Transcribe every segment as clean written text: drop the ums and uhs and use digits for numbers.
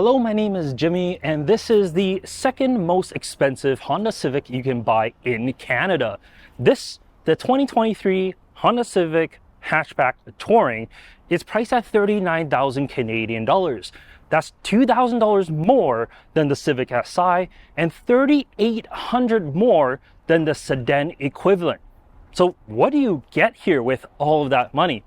Hello, my name is Jimmy, and this is the second most expensive Honda Civic you can buy in Canada. The 2023 Honda Civic Hatchback Touring is priced at 39,000 Canadian dollars. That's $2,000 more than the Civic SI and $3,800 more than the sedan equivalent. So what do you get here with all of that money?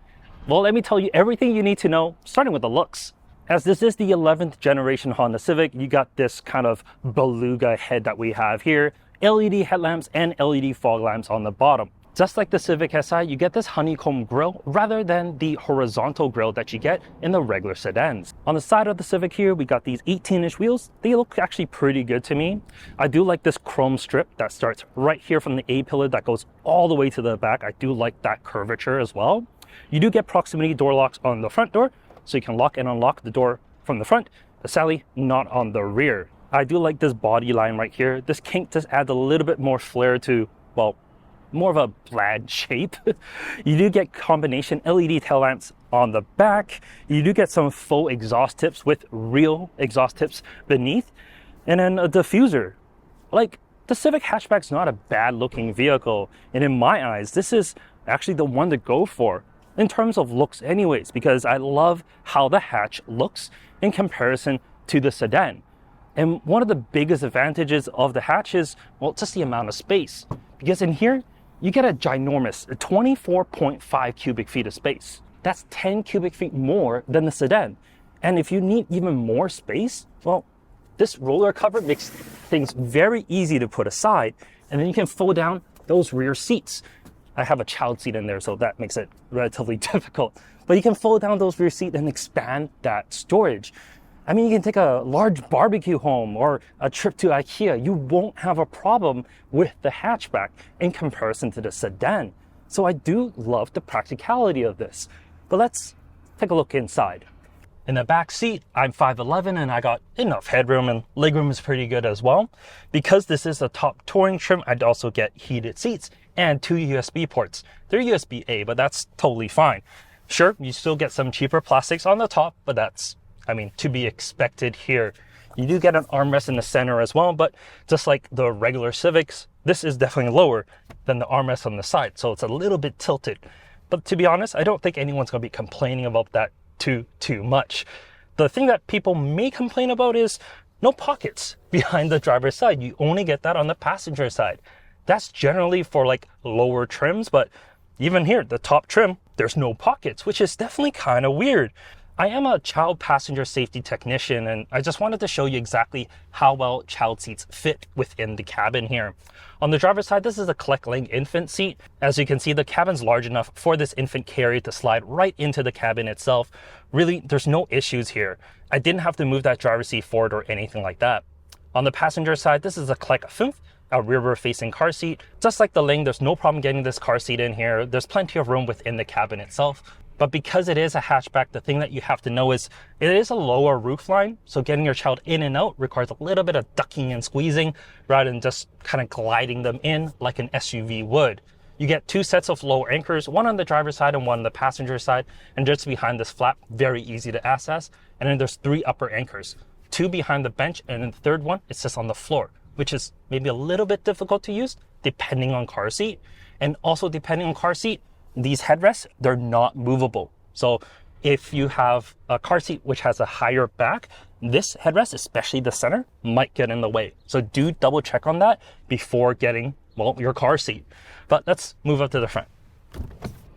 Well, let me tell you everything you need to know, starting with the looks. As this is the 11th generation Honda Civic, you got this kind of beluga head that we have here, LED headlamps and LED fog lamps on the bottom. Just like the Civic SI, you get this honeycomb grille rather than the horizontal grille that you get in the regular sedans. On the side of the Civic here, we got these 18-inch wheels. They look actually pretty good to me. I do like this chrome strip that starts right here from the A-pillar that goes all the way to the back. I do like that curvature as well. You do get proximity door locks on the front door, so you can lock and unlock the door from the front, but sadly not on the rear. I do like this body line right here. This kink just adds a little bit more flair to, well, more of a bland shape. You do get combination LED tail lamps on the back. You do get some faux exhaust tips with real exhaust tips beneath, and then a diffuser. Like, the Civic Hatchback's not a bad looking vehicle, and in my eyes, this is actually the one to go for in terms of looks anyways, because I love how the hatch looks in comparison to the sedan. And one of the biggest advantages of the hatch is, well, just the amount of space. Because in here, you get a ginormous 24.5 cubic feet of space. That's 10 cubic feet more than the sedan. And if you need even more space, well, this roller cover makes things very easy to put aside. And then you can fold down those rear seats. I have a child seat in there, so that makes it relatively difficult. But you can fold down those rear seats and expand that storage. I mean, you can take a large barbecue home or a trip to IKEA. You won't have a problem with the hatchback in comparison to the sedan. So I do love the practicality of this. But let's take a look inside. In the back seat, I'm 5'11", and I got enough headroom, and legroom is pretty good as well. Because this is a top touring trim, I'd also get heated seats and 2 USB ports. They're USB-A, but that's totally fine. Sure, you still get some cheaper plastics on the top, but that's, I mean, to be expected here. You do get an armrest in the center as well, but just like the regular Civics, this is definitely lower than the armrest on the side, so it's a little bit tilted. But to be honest, I don't think anyone's going to be complaining about that too much. The thing that people may complain about is no pockets behind the driver's side. You only get that on the passenger side. That's generally for like lower trims, but even here, the top trim, there's no pockets, which is definitely kind of weird. I am a child passenger safety technician, and I just wanted to show you exactly how well child seats fit within the cabin here. On the driver's side, this is a collect lane infant seat. As you can see, the cabin's large enough for this infant carrier to slide right into the cabin itself. Really, there's no issues here. I didn't have to move that driver's seat forward or anything like that. On the passenger side, this is a collect fünf, a rearward-facing car seat. Just like the Ling, there's no problem getting this car seat in here. There's plenty of room within the cabin itself. But because it is a hatchback, the thing that you have to know is it is a lower roofline, so getting your child in and out requires a little bit of ducking and squeezing rather than just kind of gliding them in like an SUV would. You get 2 sets of lower anchors, one on the driver's side and one on the passenger side, and just behind this flap, very easy to access. And then there's 3 upper anchors, 2 behind the bench, and then the third one, it sits on the floor, which is maybe a little bit difficult to use depending on car seat. And also depending on car seat, these headrests, they're not movable. So if you have a car seat which has a higher back, this headrest, especially the center, might get in the way. So do double check on that before getting, well, your car seat. But let's move up to the front.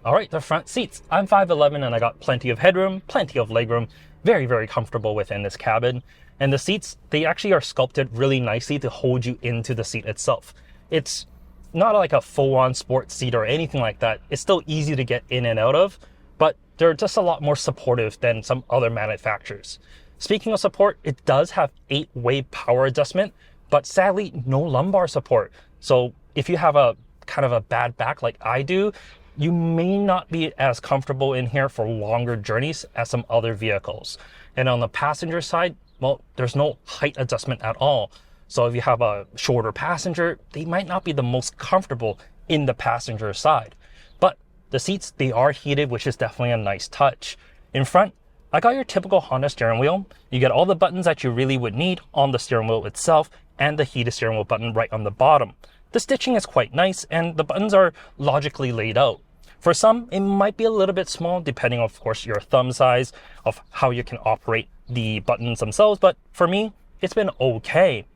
All right, the front seats. I'm 5'11", and I got plenty of headroom, plenty of legroom, very, very comfortable within this cabin. And the seats, they actually are sculpted really nicely to hold you into the seat itself. It's not like a full-on sports seat or anything like that. It's still easy to get in and out of, but they're just a lot more supportive than some other manufacturers. Speaking of support, it does have 8-way power adjustment, but sadly, no lumbar support. So if you have a kind of a bad back like I do, you may not be as comfortable in here for longer journeys as some other vehicles. And on the passenger side, well, there's no height adjustment at all. So if you have a shorter passenger, they might not be the most comfortable in the passenger side. But the seats, they are heated, which is definitely a nice touch. In front, I got your typical Honda steering wheel. You get all the buttons that you really would need on the steering wheel itself and the heated steering wheel button right on the bottom. The stitching is quite nice and the buttons are logically laid out. For some, it might be a little bit small depending, of course, your thumb size of how you can operate the buttons themselves, but for me, it's been okay.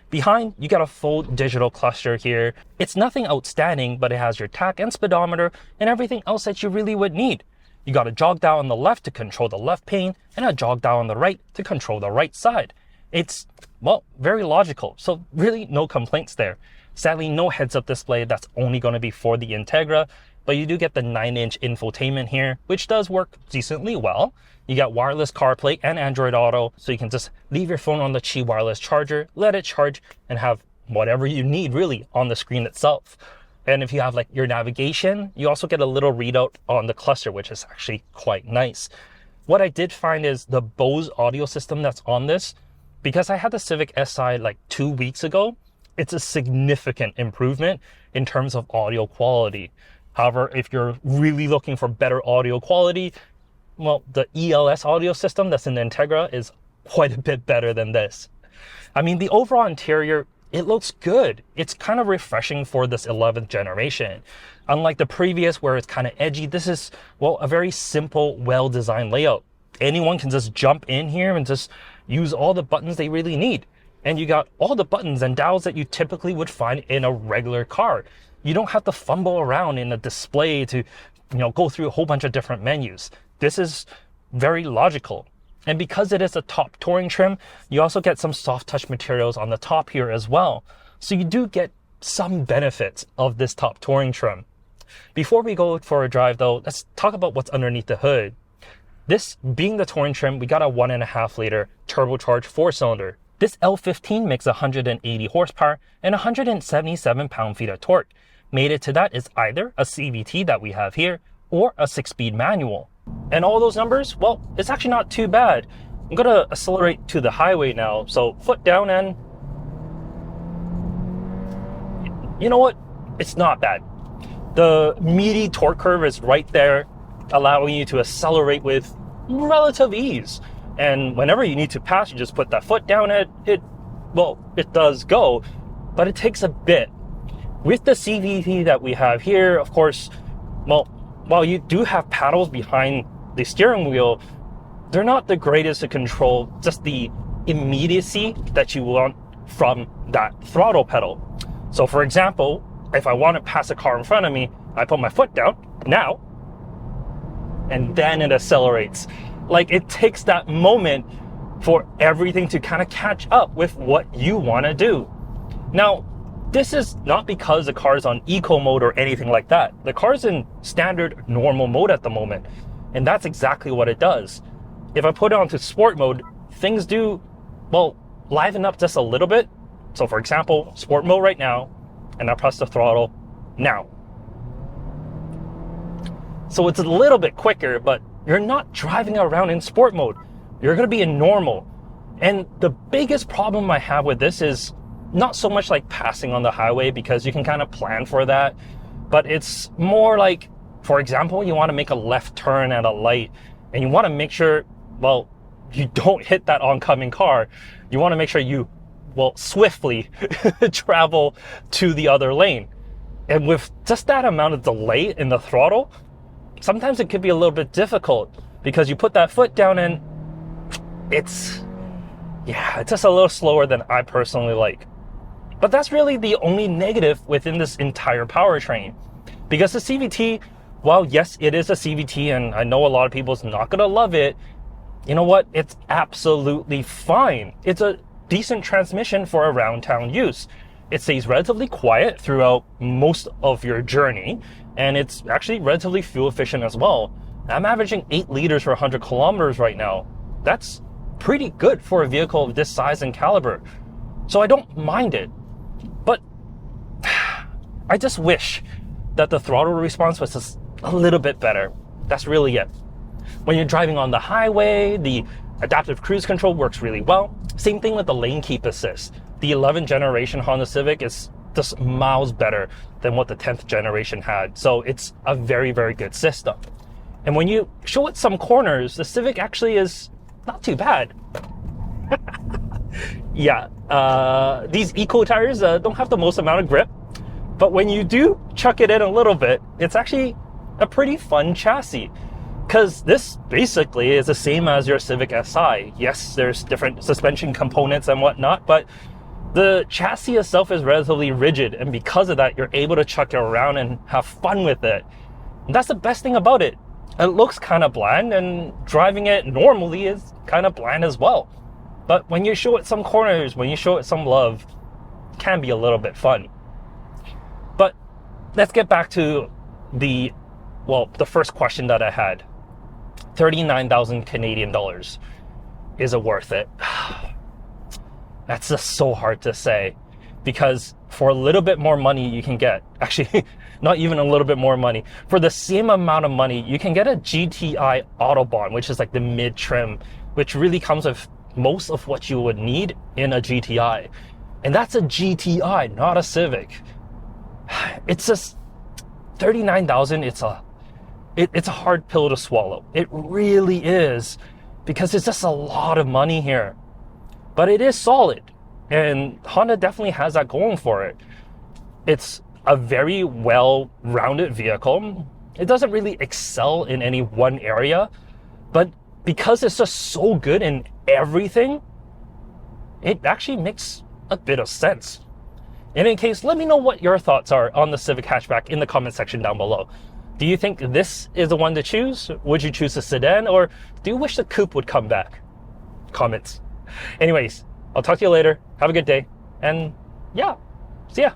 Behind, you got a full digital cluster here. It's nothing outstanding, but it has your tach and speedometer and everything else that you really would need. You got a jog dial on the left to control the left pane and a jog dial on the right to control the right side. It's, well, very logical, so really no complaints there. Sadly, no heads-up display. That's only going to be for the Integra, but you do get the 9-inch infotainment here, which does work decently well. You got wireless CarPlay and Android Auto, so you can just leave your phone on the Qi wireless charger, let it charge, and have whatever you need really on the screen itself. And if you have like your navigation, you also get a little readout on the cluster, which is actually quite nice. What I did find is the Bose audio system that's on this, because I had the Civic SI like 2 weeks ago, it's a significant improvement in terms of audio quality. However, if you're really looking for better audio quality, well, the ELS audio system that's in the Integra is quite a bit better than this. I mean, the overall interior, it looks good. It's kind of refreshing for this 11th generation. Unlike the previous where it's kind of edgy, this is, well, a very simple, well-designed layout. Anyone can just jump in here and just use all the buttons they really need. And you got all the buttons and dials that you typically would find in a regular car. You don't have to fumble around in a display to, go through a whole bunch of different menus. This is very logical. And because it is a top touring trim, you also get some soft touch materials on the top here as well. So you do get some benefits of this top touring trim. Before we go for a drive though, let's talk about what's underneath the hood. This being the touring trim, we got a 1.5 liter turbocharged 4-cylinder. This L15 makes 180 horsepower and 177 pound-feet of torque. Mated to that is either a CVT that we have here or a 6-speed manual. And all those numbers, well, it's actually not too bad. I'm gonna accelerate to the highway now. So foot down and you know what? It's not bad. The meaty torque curve is right there, allowing you to accelerate with relative ease. And whenever you need to pass, you just put that foot down and it does go, but it takes a bit. With the CVT that we have here, of course, well, while you do have paddles behind the steering wheel, they're not the greatest to control just the immediacy that you want from that throttle pedal. So for example, if I want to pass a car in front of me, I put my foot down now, and then it accelerates. Like it takes that moment for everything to kind of catch up with what you want to do. Now, this is not because the car is on eco mode or anything like that. The car's in standard normal mode at the moment, and that's exactly what it does. If I put it onto sport mode, things do, well, liven up just a little bit. So for example, sport mode right now, and I press the throttle now. So it's a little bit quicker, but you're not driving around in sport mode. You're gonna be in normal. And the biggest problem I have with this is not so much like passing on the highway, because you can kind of plan for that, but it's more like, for example, you want to make a left turn at a light and you want to make sure, well, you don't hit that oncoming car. You want to make sure you, well, swiftly travel to the other lane. And with just that amount of delay in the throttle, sometimes it could be a little bit difficult because you put that foot down and it's just a little slower than I personally like. But that's really the only negative within this entire powertrain. Because the CVT, while yes, it is a CVT, and I know a lot of people's not gonna love it, you know what? It's absolutely fine. It's a decent transmission for around town use. It stays relatively quiet throughout most of your journey, and it's actually relatively fuel efficient as well. I'm averaging 8 liters for 100 kilometers right now. That's pretty good for a vehicle of this size and caliber. So I don't mind it. But I just wish that the throttle response was just a little bit better. That's really it. When you're driving on the highway, the adaptive cruise control works really well. Same thing with the lane keep assist. The 11th generation Honda Civic is just miles better than what the 10th generation had. So it's a very, very good system. And when you show it some corners, the Civic actually is not too bad. Yeah, these eco tires don't have the most amount of grip, but when you do chuck it in a little bit, it's actually a pretty fun chassis. Because this basically is the same as your Civic SI. Yes, there's different suspension components and whatnot, but the chassis itself is relatively rigid, and because of that, you're able to chuck it around and have fun with it. And that's the best thing about it. It looks kind of bland, and driving it normally is kind of bland as well. But when you show it some corners, when you show it some love, it can be a little bit fun. But let's get back to the first question that I had. 39,000 Canadian dollars. Is it worth it? That's just so hard to say, because for a little bit more money you can get, actually not even a little bit more money, for the same amount of money you can get a GTI Autobahn, which is like the mid trim, which really comes with most of what you would need in a GTI. And that's a GTI, not a Civic. It's just 39,000. It's a hard pill to swallow. It really is, because it's just a lot of money here. But it is solid, and Honda definitely has that going for it. It's a very well-rounded vehicle. It doesn't really excel in any one area, but because it's just so good in everything, it actually makes a bit of sense. In any case, let me know what your thoughts are on the Civic hatchback in the comment section down below. Do you think this is the one to choose? Would you choose a sedan, or do you wish the coupe would come back? Comments. Anyways, I'll talk to you later. Have a good day. And yeah, see ya.